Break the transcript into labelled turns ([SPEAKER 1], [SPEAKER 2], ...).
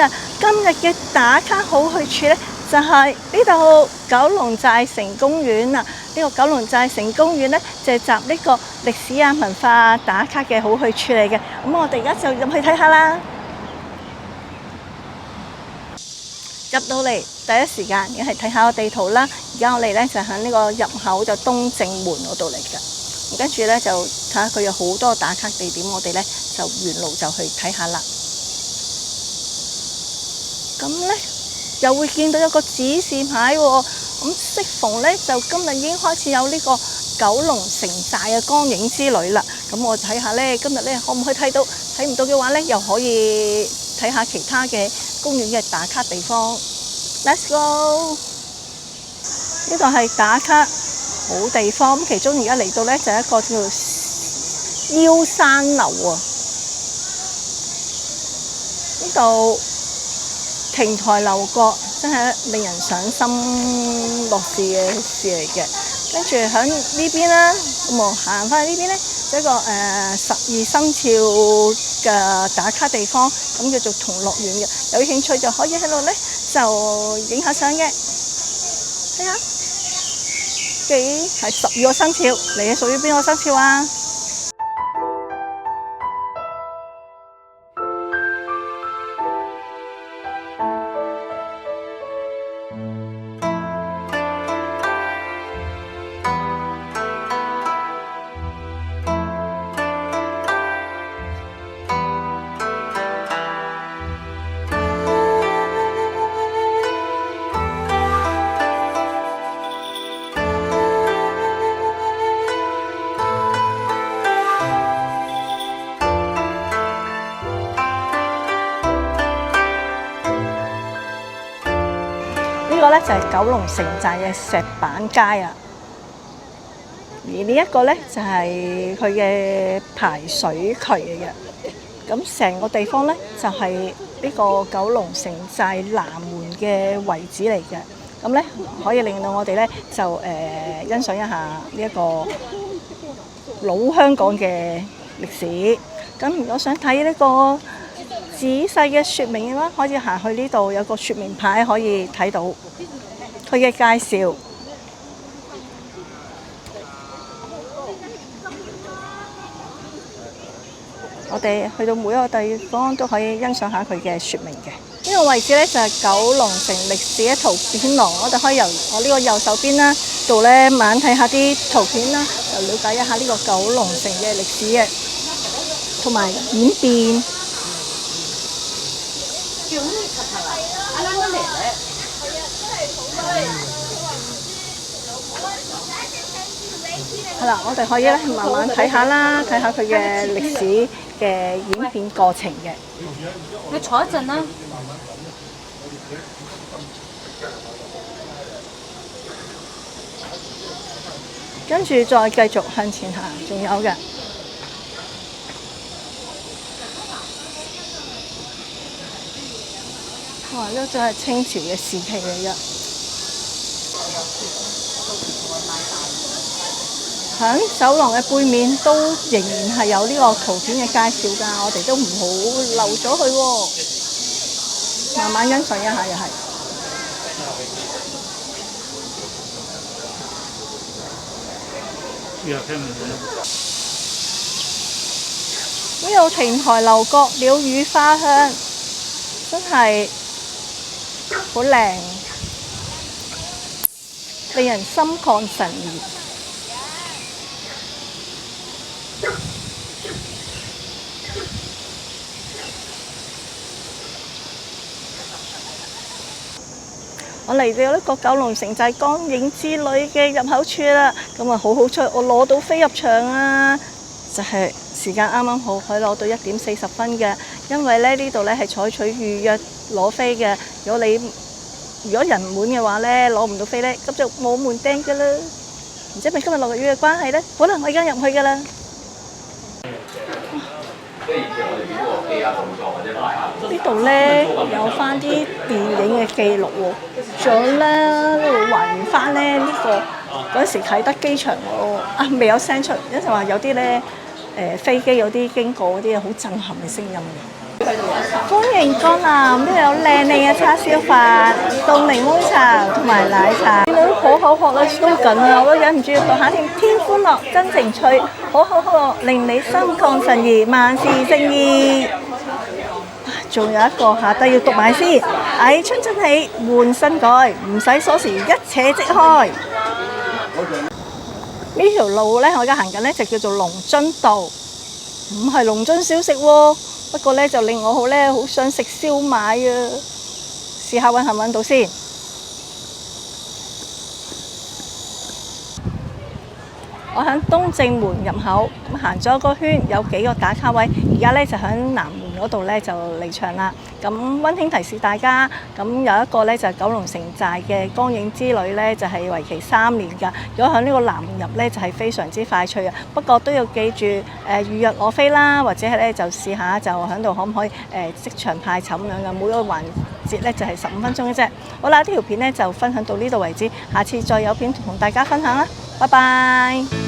[SPEAKER 1] 啊！今日嘅打卡好去處呢，就係呢度九龍寨城公園啊！呢個九龍寨城公園呢，就係集呢個歷史啊、文化啊打卡嘅好去處嚟嘅。咁我哋而家就入去睇下啦。入到嚟第一時間，梗係睇下個地圖啦。而家我哋呢，就喺呢個入口就東正門嗰度嚟㗎。跟住呢，就睇下佢有好多打卡地點，我哋呢，就沿路就去睇下啦。咁呢，又會見到有個指示牌喎。咁適逢呢，就今日已經開始有呢個九龍城寨嘅光影之旅啦。咁我睇下呢，今日呢，可唔可以睇到？睇唔到嘅話呢，又可以睇下其他嘅公園嘅打卡地方。Let's go！ 呢度係打卡好地方，咁其中而家嚟到呢，就係一個叫做腰山樓喎。呢度亭台樓閣真係令人賞心樂事嘅事嚟嘅。跟住喺呢邊啦，咁我行翻去呢邊呢，一個12生肖嘅打卡地方，咁叫做同樂園嘅。有興趣就可以喺度呢，就影下相嘅。睇下，幾係12個生肖，你係屬於邊個生肖啊？呢個呢就係九龍城寨嘅石板街啊，而呢一個呢就係佢嘅排水渠嚟嘅。咁成個地方呢就係呢個九龍城寨南門嘅遺址嚟嘅。咁呢可以令到我哋呢就欣賞一下呢一個老香港嘅歷史。咁如果想睇呢個仔細嘅説明嘅話，可以行去呢度有個説明牌可以睇到佢嘅介紹。我哋去到每一個地方都可以欣賞下佢嘅説明嘅。呢個位置呢，就係九龍城歷史嘅圖片廊，我哋可以由我呢個右手邊啦度呢慢慢睇下啲圖片啦，就了解一下呢個九龍城嘅歷史嘅同埋演變。係啦，我哋可以咧慢慢睇下啦，睇下佢嘅歷史嘅演變過程嘅。
[SPEAKER 2] 你坐一陣啦。
[SPEAKER 1] 跟住再繼續向前行，仲有嘅。哇！呢個係清朝嘅時期嚟嘅。喺走廊嘅背面都仍然係有呢個圖片嘅介紹㗎，我哋都唔好漏咗佢喎。慢慢欣賞一下又係。呢度亭台樓閣、鳥語花香，真係好靚，令人心曠神怡。我嚟到呢個九龍城寨光影之旅嘅入口處啦，咁啊好彩我攞到飛入場啊！就係時間啱啱好，可以攞到1點40分嘅，因為咧呢度咧係採取預約攞飛嘅。如果人滿嘅話咧，攞唔到飛咧，咁就冇門釘㗎啦。唔知係咪今日落雨嘅關係咧？好啦，我而家入去㗎啦。呢度咧有翻啲電影嘅記錄喎，仲有咧呢度還原翻咧呢個嗰陣時啟德機場喎，未有聲出，有時話有啲咧飛機有啲經過嗰啲好震撼嘅聲音嘅。歡迎光臨，呢度有靚靚嘅叉燒飯、凍檸檬茶同埋奶茶，見到可口可樂都緊啊，我都忍唔住要讀下添。天歡樂真情趣，可口可樂令你心曠神怡，萬事勝意。仲有一個下低要讀埋先，春春喜換新改，唔使鎖匙一扯即開。呢條路呢，我而家行緊呢，就叫做龍津道，唔係龍津小食喎。不過呢，就令我好想食燒賣啊！試下揾到先。我喺東正門入口咁行咗一個圈，有幾個打卡位。而家呢，就喺南門嗰度呢，就離場啦。咁溫馨提示大家，咁有一個呢，就係九龍城寨嘅光影之旅呢，就係為期3年㗎。如果喺呢個南門入呢，就係非常之快脆啊。不過都要記住預約攞飛啦，或者係呢，就試下就喺度可唔可以即場派籌咁樣嘅。每個環節呢，就係15分鐘嘅啫。好啦，呢條片呢，就分享到呢度為止，下次再有片同大家分享啦，拜拜。